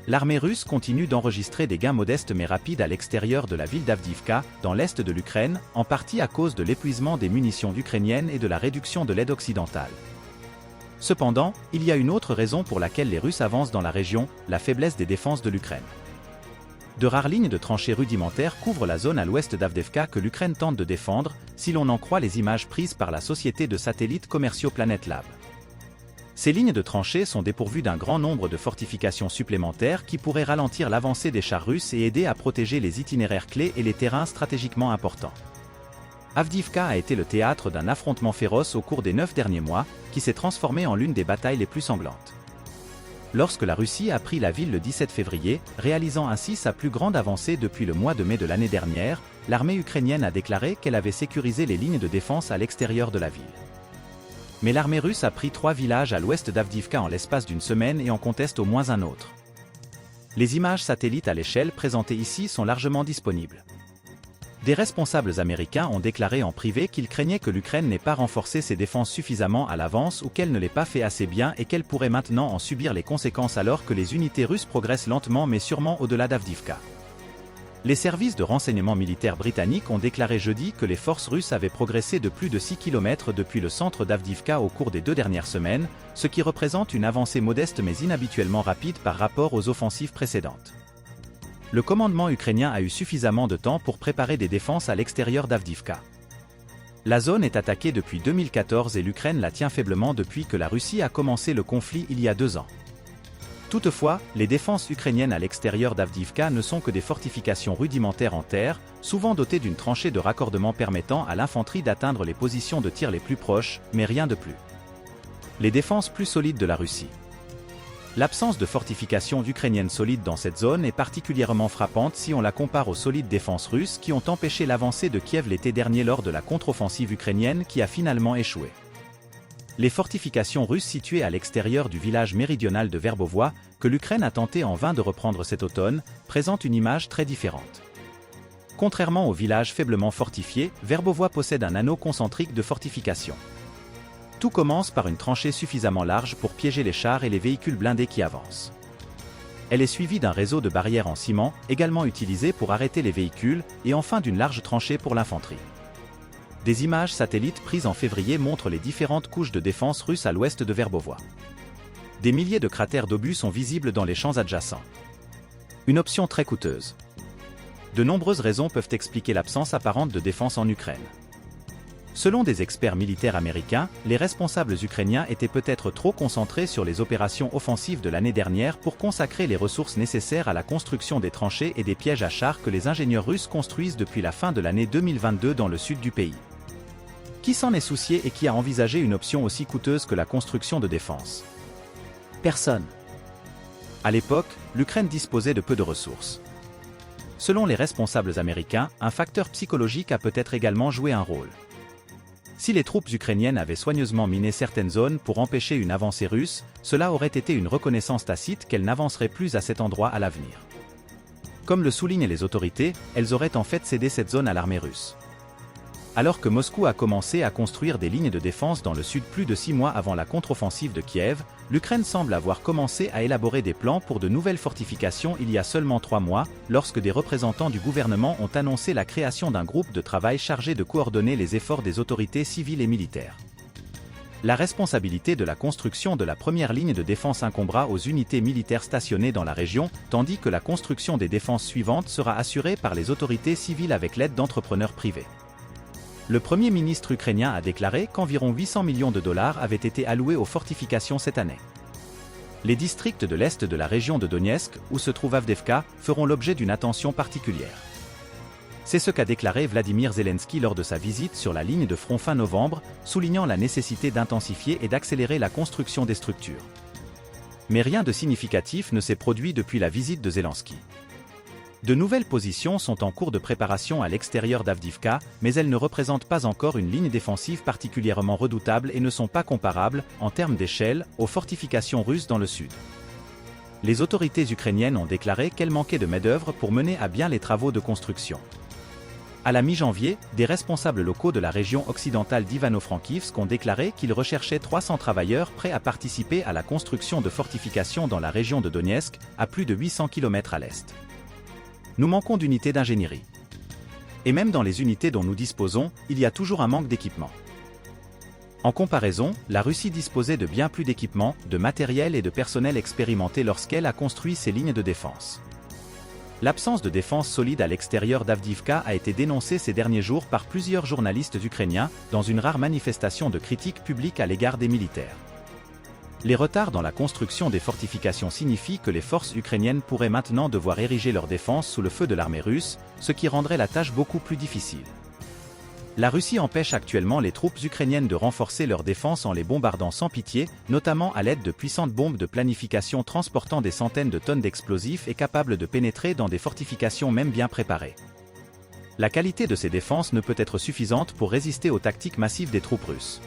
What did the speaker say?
l'armée russe continue d'enregistrer des gains modestes mais rapides à l'extérieur de la ville d'Avdiivka, dans l'est de l'Ukraine, en partie à cause de l'épuisement des munitions ukrainiennes et de la réduction de l'aide occidentale. Cependant, il y a une autre raison pour laquelle les Russes avancent dans la région, la faiblesse des défenses de l'Ukraine. De rares lignes de tranchées rudimentaires couvrent la zone à l'ouest d'Avdiivka que l'Ukraine tente de défendre, si l'on en croit les images prises par la société de satellites commerciaux Planet Lab. Ces lignes de tranchées sont dépourvues d'un grand nombre de fortifications supplémentaires qui pourraient ralentir l'avancée des chars russes et aider à protéger les itinéraires clés et les terrains stratégiquement importants. Avdiivka a été le théâtre d'un affrontement féroce au cours des 9 derniers mois, qui s'est transformé en l'une des batailles les plus sanglantes. Lorsque la Russie a pris la ville le 17 février, réalisant ainsi sa plus grande avancée depuis le mois de mai de l'année dernière, l'armée ukrainienne a déclaré qu'elle avait sécurisé les lignes de défense à l'extérieur de la ville. Mais l'armée russe a pris 3 villages à l'ouest d'Avdiivka en l'espace d'une semaine et en conteste au moins un autre. Les images satellites à l'échelle présentées ici sont largement disponibles. Des responsables américains ont déclaré en privé qu'ils craignaient que l'Ukraine n'ait pas renforcé ses défenses suffisamment à l'avance ou qu'elle ne l'ait pas fait assez bien et qu'elle pourrait maintenant en subir les conséquences alors que les unités russes progressent lentement mais sûrement au-delà d'Avdiivka. Les services de renseignement militaire britanniques ont déclaré jeudi que les forces russes avaient progressé de plus de 6 km depuis le centre d'Avdiivka au cours des 2 dernières semaines, ce qui représente une avancée modeste mais inhabituellement rapide par rapport aux offensives précédentes. Le commandement ukrainien a eu suffisamment de temps pour préparer des défenses à l'extérieur d'Avdiivka. La zone est attaquée depuis 2014 et l'Ukraine la tient faiblement depuis que la Russie a commencé le conflit il y a 2 ans. Toutefois, les défenses ukrainiennes à l'extérieur d'Avdiivka ne sont que des fortifications rudimentaires en terre, souvent dotées d'une tranchée de raccordement permettant à l'infanterie d'atteindre les positions de tir les plus proches, mais rien de plus. Les défenses plus solides de la Russie. L'absence de fortifications ukrainiennes solides dans cette zone est particulièrement frappante si on la compare aux solides défenses russes qui ont empêché l'avancée de Kiev l'été dernier lors de la contre-offensive ukrainienne qui a finalement échoué. Les fortifications russes situées à l'extérieur du village méridional de Verbovoie, que l'Ukraine a tenté en vain de reprendre cet automne, présentent une image très différente. Contrairement au village faiblement fortifié, Verbovoie possède un anneau concentrique de fortifications. Tout commence par une tranchée suffisamment large pour piéger les chars et les véhicules blindés qui avancent. Elle est suivie d'un réseau de barrières en ciment, également utilisé pour arrêter les véhicules, et enfin d'une large tranchée pour l'infanterie. Des images satellites prises en février montrent les différentes couches de défense russes à l'ouest de Verbovoie. Des milliers de cratères d'obus sont visibles dans les champs adjacents. Une option très coûteuse. De nombreuses raisons peuvent expliquer l'absence apparente de défense en Ukraine. Selon des experts militaires américains, les responsables ukrainiens étaient peut-être trop concentrés sur les opérations offensives de l'année dernière pour consacrer les ressources nécessaires à la construction des tranchées et des pièges à chars que les ingénieurs russes construisent depuis la fin de l'année 2022 dans le sud du pays. Qui s'en est soucié et qui a envisagé une option aussi coûteuse que la construction de défense? Personne. À l'époque, l'Ukraine disposait de peu de ressources. Selon les responsables américains, un facteur psychologique a peut-être également joué un rôle. Si les troupes ukrainiennes avaient soigneusement miné certaines zones pour empêcher une avancée russe, cela aurait été une reconnaissance tacite qu'elles n'avanceraient plus à cet endroit à l'avenir. Comme le soulignent les autorités, elles auraient en fait cédé cette zone à l'armée russe. Alors que Moscou a commencé à construire des lignes de défense dans le sud plus de 6 mois avant la contre-offensive de Kiev, l'Ukraine semble avoir commencé à élaborer des plans pour de nouvelles fortifications il y a seulement 3 mois, lorsque des représentants du gouvernement ont annoncé la création d'un groupe de travail chargé de coordonner les efforts des autorités civiles et militaires. La responsabilité de la construction de la première ligne de défense incombera aux unités militaires stationnées dans la région, tandis que la construction des défenses suivantes sera assurée par les autorités civiles avec l'aide d'entrepreneurs privés. Le Premier ministre ukrainien a déclaré qu'environ 800 millions de dollars avaient été alloués aux fortifications cette année. Les districts de l'est de la région de Donetsk, où se trouve Avdiivka, feront l'objet d'une attention particulière. C'est ce qu'a déclaré Vladimir Zelensky lors de sa visite sur la ligne de front fin novembre, soulignant la nécessité d'intensifier et d'accélérer la construction des structures. Mais rien de significatif ne s'est produit depuis la visite de Zelensky. De nouvelles positions sont en cours de préparation à l'extérieur d'Avdiivka, mais elles ne représentent pas encore une ligne défensive particulièrement redoutable et ne sont pas comparables, en termes d'échelle, aux fortifications russes dans le sud. Les autorités ukrainiennes ont déclaré qu'elles manquaient de main-d'œuvre pour mener à bien les travaux de construction. À la mi-janvier, des responsables locaux de la région occidentale d'Ivano-Frankivsk ont déclaré qu'ils recherchaient 300 travailleurs prêts à participer à la construction de fortifications dans la région de Donetsk, à plus de 800 km à l'est. Nous manquons d'unités d'ingénierie. Et même dans les unités dont nous disposons, il y a toujours un manque d'équipement. En comparaison, la Russie disposait de bien plus d'équipements, de matériel et de personnel expérimenté lorsqu'elle a construit ses lignes de défense. L'absence de défense solide à l'extérieur d'Avdiivka a été dénoncée ces derniers jours par plusieurs journalistes ukrainiens, dans une rare manifestation de critique publique à l'égard des militaires. Les retards dans la construction des fortifications signifient que les forces ukrainiennes pourraient maintenant devoir ériger leur défense sous le feu de l'armée russe, ce qui rendrait la tâche beaucoup plus difficile. La Russie empêche actuellement les troupes ukrainiennes de renforcer leur défense en les bombardant sans pitié, notamment à l'aide de puissantes bombes de planification transportant des centaines de tonnes d'explosifs et capables de pénétrer dans des fortifications même bien préparées. La qualité de ces défenses ne peut être suffisante pour résister aux tactiques massives des troupes russes.